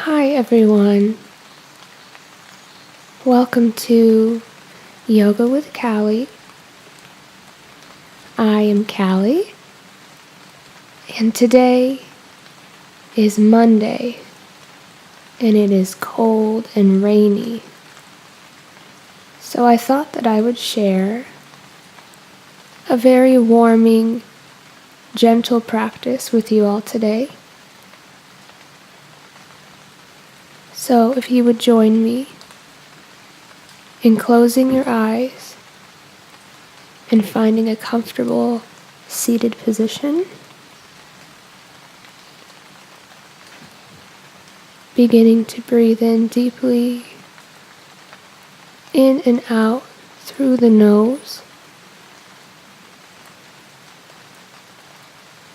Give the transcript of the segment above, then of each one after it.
Hi everyone, welcome to Yoga with Callie. I am Callie, and today is Monday, and it is cold and rainy. So I thought that I would share a very warming, gentle practice with you all today. So if you would join me in closing your eyes and finding a comfortable seated position, beginning to breathe in deeply, in and out through the nose,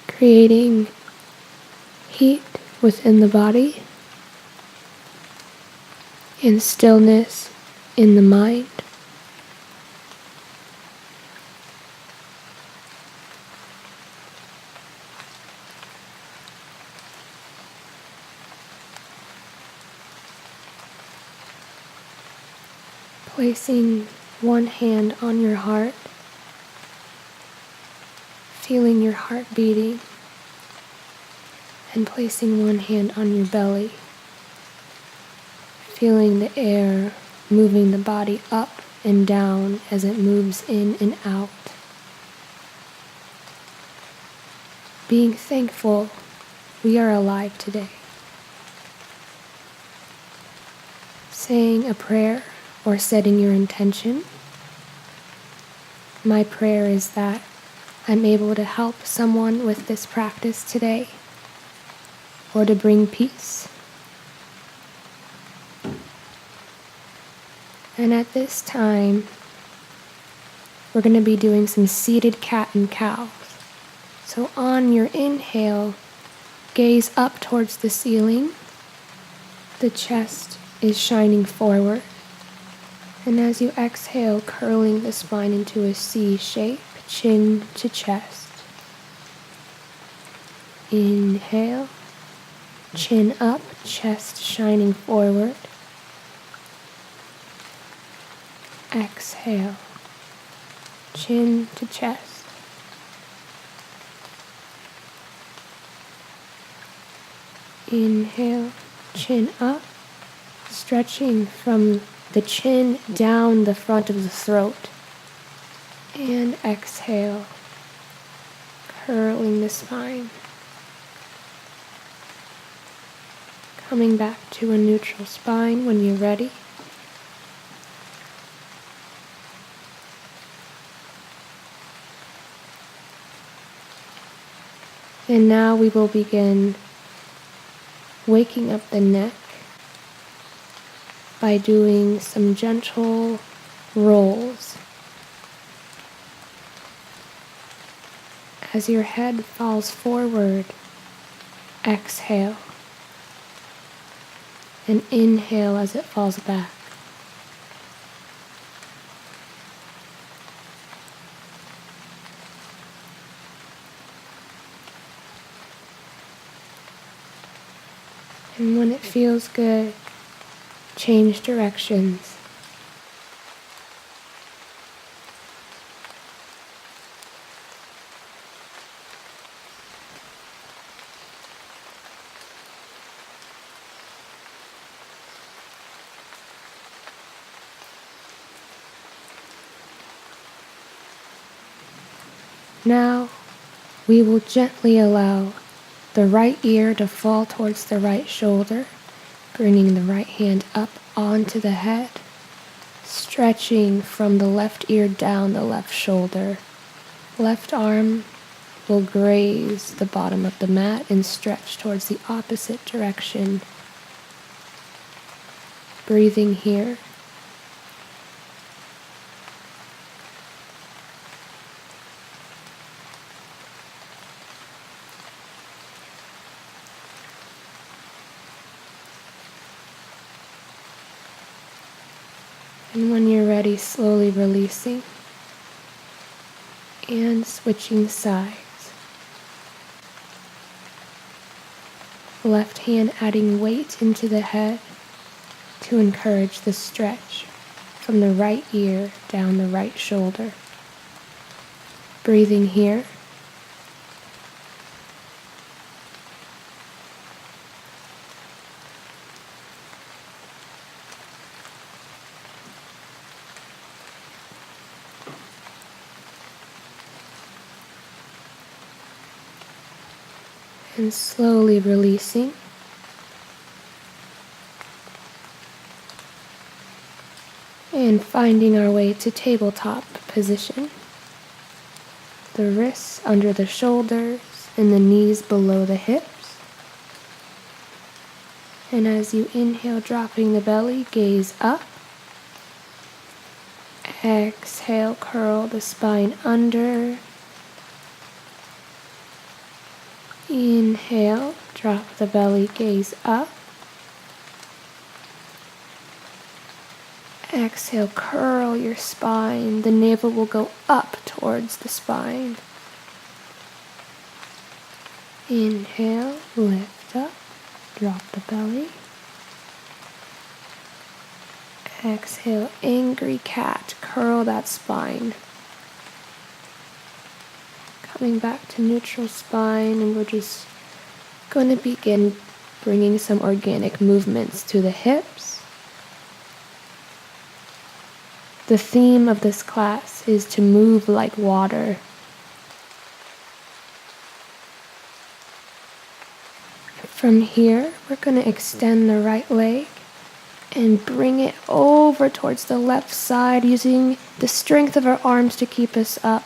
creating heat within the body and stillness in the mind. Placing one hand on your heart, feeling your heart beating, and placing one hand on your belly, feeling the air moving the body up and down as it moves in and out. Being thankful we are alive today. Saying a prayer or setting your intention. My prayer is that I'm able to help someone with this practice today, or to bring peace. And at this time, we're going to be doing some seated cat and cows. So on your inhale, gaze up towards the ceiling. The chest is shining forward. And as you exhale, curling the spine into a C shape, chin to chest. Inhale, chin up, chest shining forward. Exhale, chin to chest. Inhale, chin up, stretching from the chin down the front of the throat. And exhale, curling the spine. Coming back to a neutral spine when you're ready. And now we will begin waking up the neck by doing some gentle rolls. As your head falls forward, exhale, and inhale as it falls back. And when it feels good, change directions. Now, we will gently allow the right ear to fall towards the right shoulder, bringing the right hand up onto the head, stretching from the left ear down the left shoulder. Left arm will graze the bottom of the mat and stretch towards the opposite direction. Breathing here. And when you're ready, slowly releasing and switching sides. Left hand adding weight into the head to encourage the stretch from the right ear down the right shoulder. Breathing here. And slowly releasing. And finding our way to tabletop position. The wrists under the shoulders and the knees below the hips. And as you inhale, dropping the belly, gaze up. Exhale, curl the spine under. Inhale, drop the belly, gaze up. Exhale, curl your spine. The navel will go up towards the spine. Inhale, lift up, drop the belly. Exhale, angry cat, curl that spine. Coming back to neutral spine, and we're just going to begin bringing some organic movements to the hips. The theme of this class is to move like water. From here, we're going to extend the right leg and bring it over towards the left side using the strength of our arms to keep us up.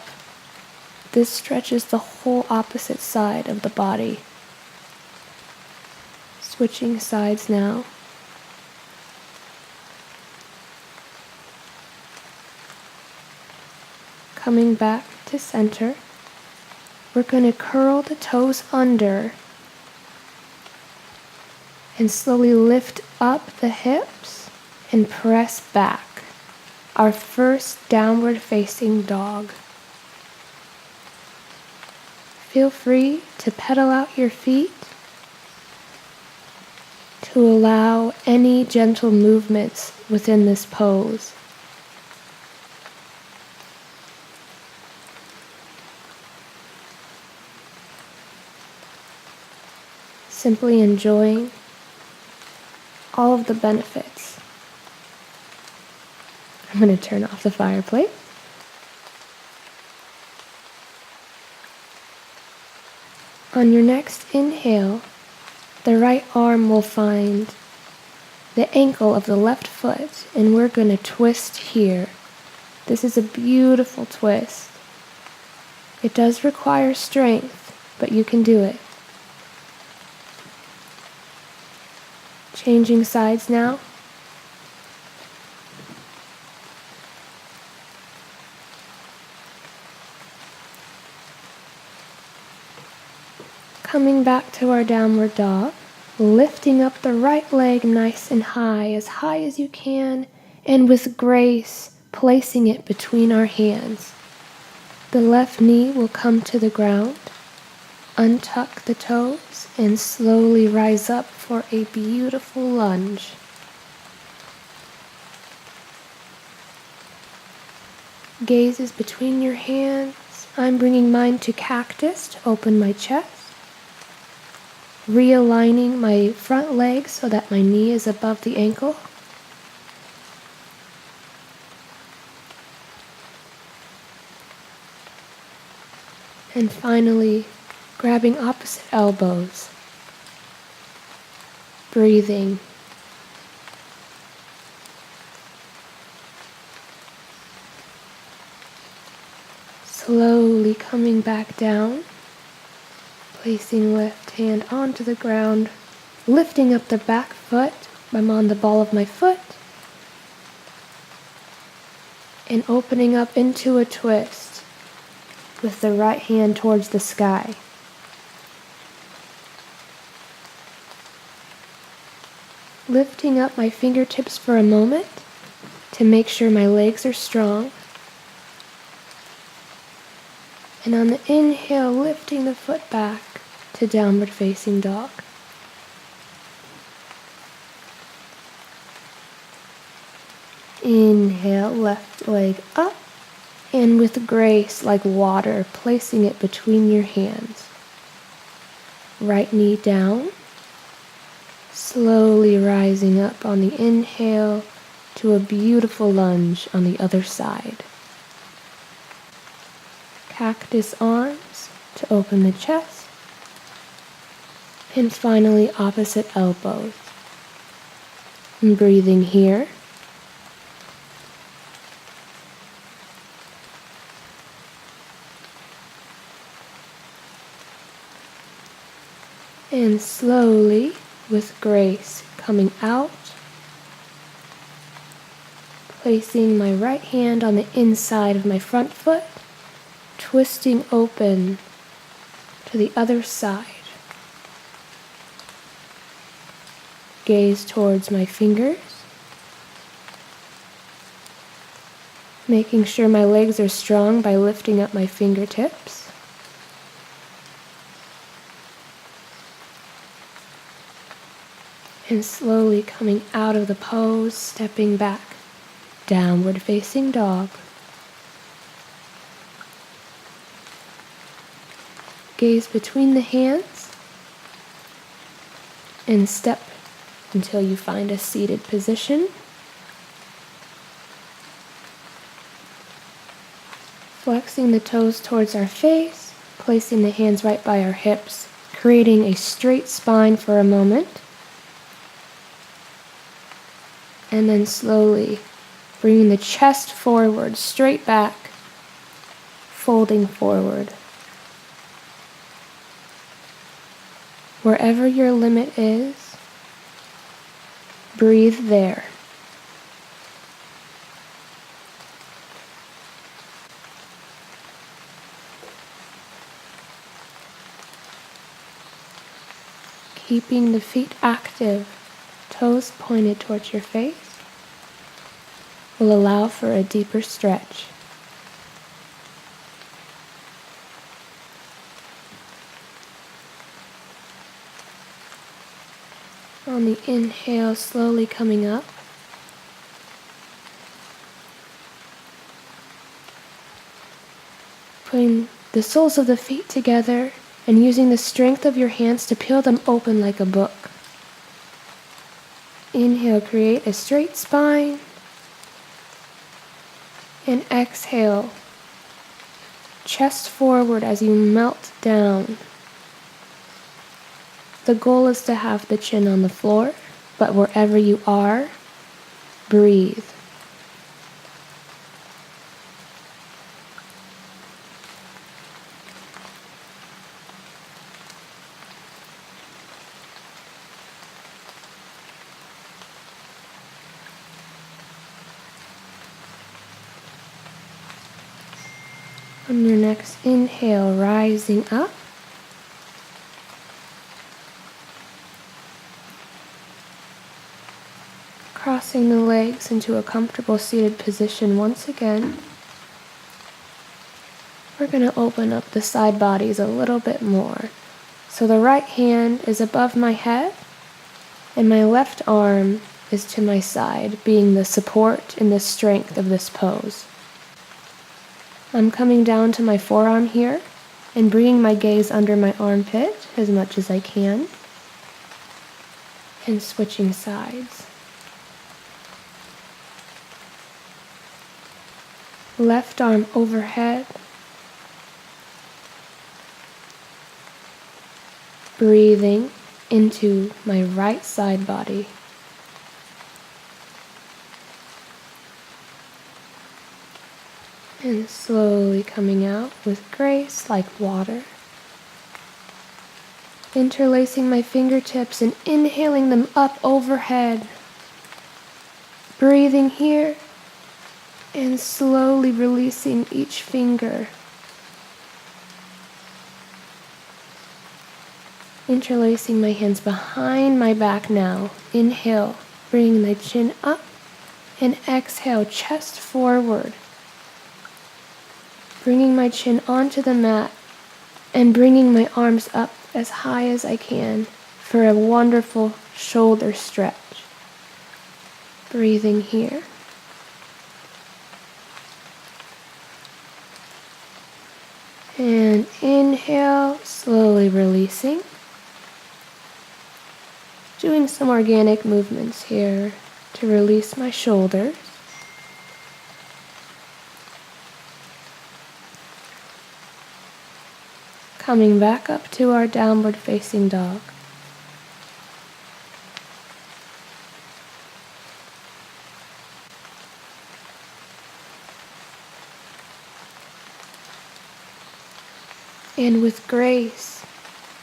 This stretches the whole opposite side of the body. Switching sides now. Coming back to center, we're going to curl the toes under and slowly lift up the hips and press back. Our first downward facing dog. Feel free to pedal out your feet to allow any gentle movements within this pose. Simply enjoying all of the benefits. I'm going to turn off the fireplace. On your next inhale, the right arm will find the ankle of the left foot, and we're going to twist here. This is a beautiful twist. It does require strength, but you can do it. Changing sides now. Coming back to our downward dog, lifting up the right leg nice and high as you can, and with grace, placing it between our hands. The left knee will come to the ground. Untuck the toes and slowly rise up for a beautiful lunge. Gaze is between your hands. I'm bringing mine to cactus to open my chest. Realigning my front leg so that my knee is above the ankle. And finally, grabbing opposite elbows. Breathing. Slowly coming back down. Placing left hand onto the ground, lifting up the back foot. I'm on the ball of my foot. And opening up into a twist with the right hand towards the sky. Lifting up my fingertips for a moment to make sure my legs are strong. And on the inhale, lifting the foot back to downward facing dog. Inhale, left leg up, and with grace like water, placing it between your hands. Right knee down, slowly rising up on the inhale to a beautiful lunge on the other side. Cactus arms to open the chest, and finally opposite elbows. And breathing here. And slowly, with grace, coming out, placing my right hand on the inside of my front foot, twisting open to the other side. Gaze towards my fingers, making sure my legs are strong by lifting up my fingertips. And slowly coming out of the pose, stepping back, downward facing dog. Gaze between the hands and step until you find a seated position. Flexing the toes towards our face, placing the hands right by our hips, creating a straight spine for a moment. And then slowly bringing the chest forward, straight back, folding forward. Wherever your limit is, breathe there. Keeping the feet active, toes pointed towards your face, will allow for a deeper stretch. On the inhale, slowly coming up. Putting the soles of the feet together and using the strength of your hands to peel them open like a book. Inhale, create a straight spine. And exhale, chest forward as you melt down. The goal is to have the chin on the floor, but wherever you are, breathe. On your next inhale, rising up. Crossing the legs into a comfortable seated position once again. We're going to open up the side bodies a little bit more. So the right hand is above my head, and my left arm is to my side, being the support and the strength of this pose. I'm coming down to my forearm here and bringing my gaze under my armpit as much as I can, and switching sides. Left arm overhead, breathing into my right side body. And slowly coming out with grace like water. Interlacing my fingertips and inhaling them up overhead. Breathing here and slowly releasing each finger. Interlacing my hands behind my back now. Inhale, bringing my chin up, and exhale, chest forward. Bringing my chin onto the mat and bringing my arms up as high as I can for a wonderful shoulder stretch. Breathing here. inhale, slowly releasing. Doing some organic movements here to release my shoulders. Coming back up to our downward facing dog. And with grace,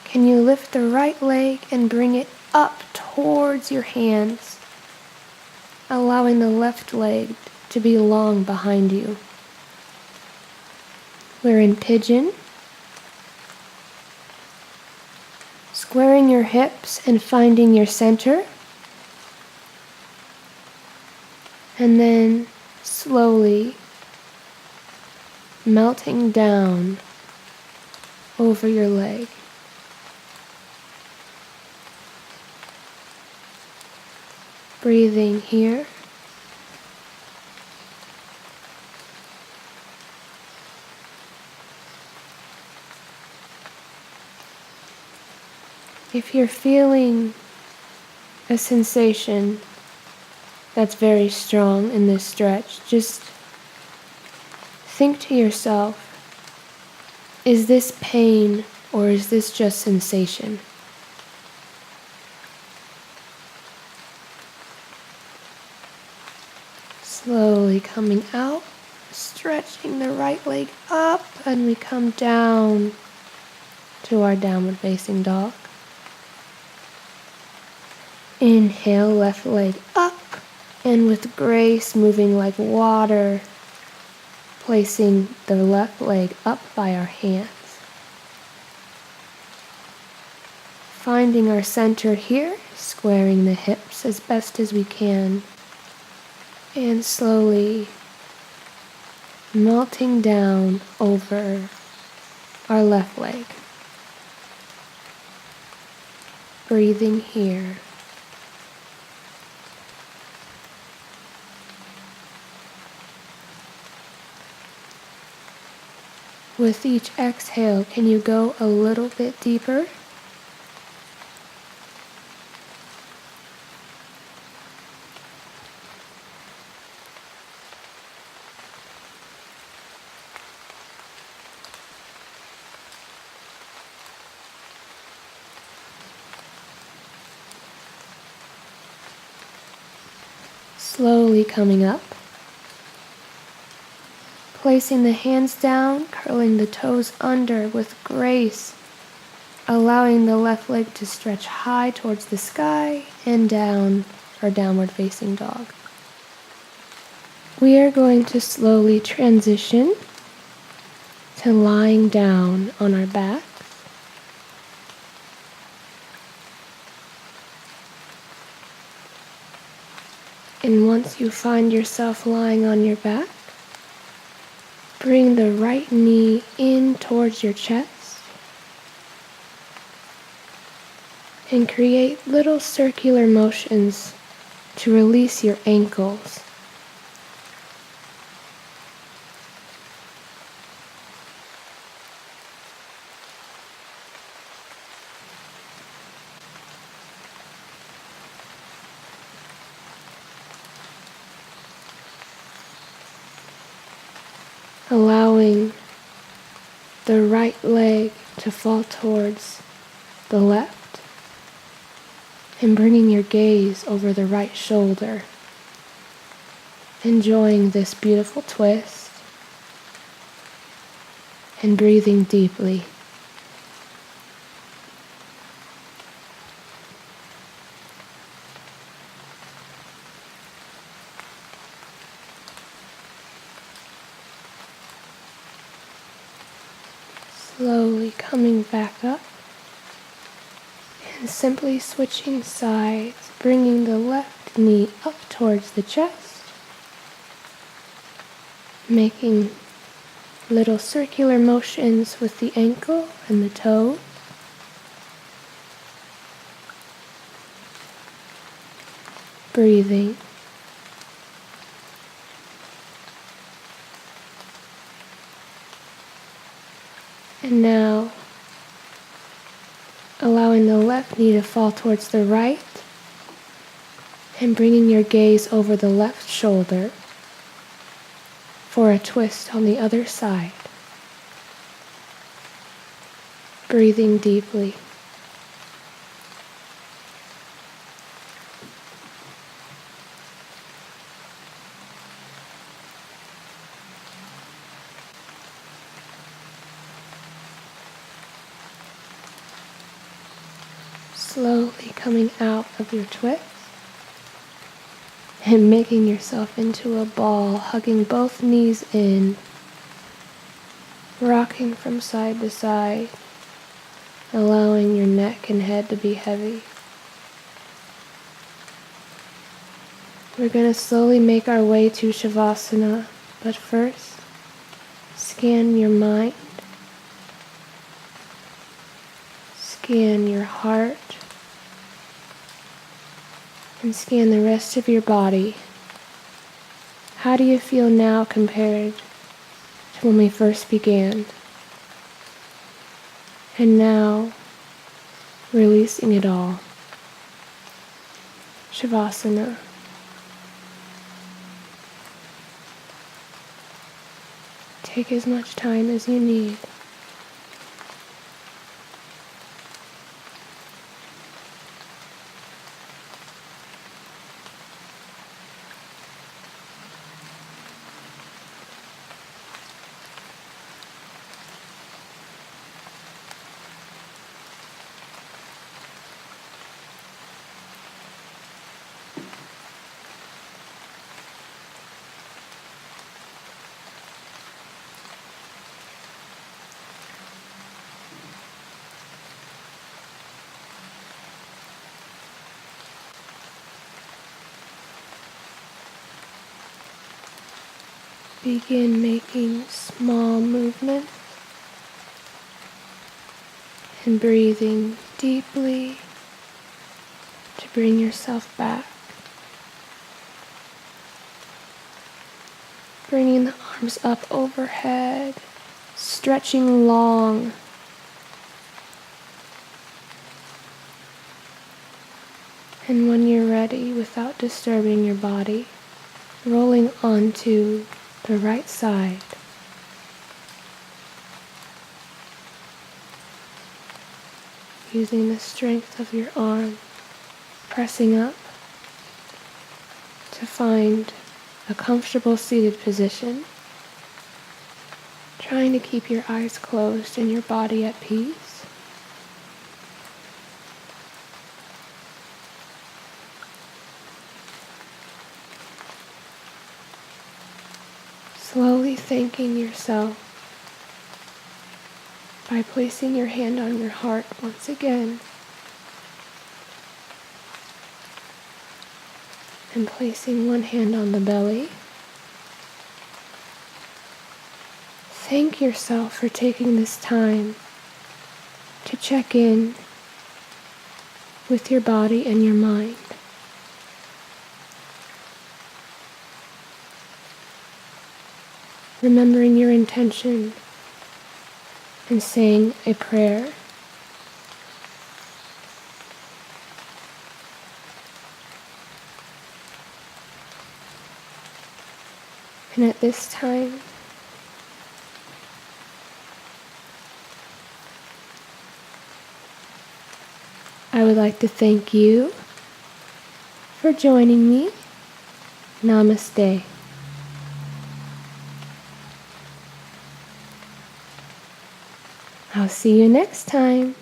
can you lift the right leg and bring it up towards your hands, allowing the left leg to be long behind you. We're in pigeon. Squaring your hips and finding your center. And then slowly melting down over your leg. Breathing here. If you're feeling a sensation that's very strong in this stretch, just think to yourself, is this pain or is this just sensation? Slowly coming out, stretching the right leg up, and we come down to our downward facing dog. Inhale, left leg up, and with grace, moving like water, placing the left leg up by our hands. Finding our center here, squaring the hips as best as we can, and slowly melting down over our left leg. Breathing here. With each exhale, can you go a little bit deeper? Slowly coming up. Placing the hands down, curling the toes under with grace, allowing the left leg to stretch high towards the sky and down for downward facing dog. We are going to slowly transition to lying down on our backs. And once you find yourself lying on your back, bring the right knee in towards your chest and create little circular motions to release your ankles. Allowing the right leg to fall towards the left and bringing your gaze over the right shoulder. Enjoying this beautiful twist and breathing deeply. Slowly coming back up and simply switching sides, bringing the left knee up towards the chest, making little circular motions with the ankle and the toe. Breathing. And now, allowing the left knee to fall towards the right, and bringing your gaze over the left shoulder for a twist on the other side. Breathing deeply. Slowly coming out of your twist and making yourself into a ball, hugging both knees in, rocking from side to side, allowing your neck and head to be heavy. We're going to slowly make our way to Shavasana, but first, scan your mind, scan your heart, and scan the rest of your body. How do you feel now compared to when we first began? And now, releasing it all. Shavasana. Take as much time as you need. Begin making small movements and breathing deeply to bring yourself back. Bringing the arms up overhead, stretching long. And when you're ready, without disturbing your body, rolling onto the right side. Using the strength of your arm, pressing up to find a comfortable seated position. Trying to keep your eyes closed and your body at peace. Slowly thanking yourself by placing your hand on your heart once again and placing one hand on the belly. Thank yourself for taking this time to check in with your body and your mind. Remembering your intention and saying a prayer. And at this time, I would like to thank you for joining me. Namaste. I'll see you next time.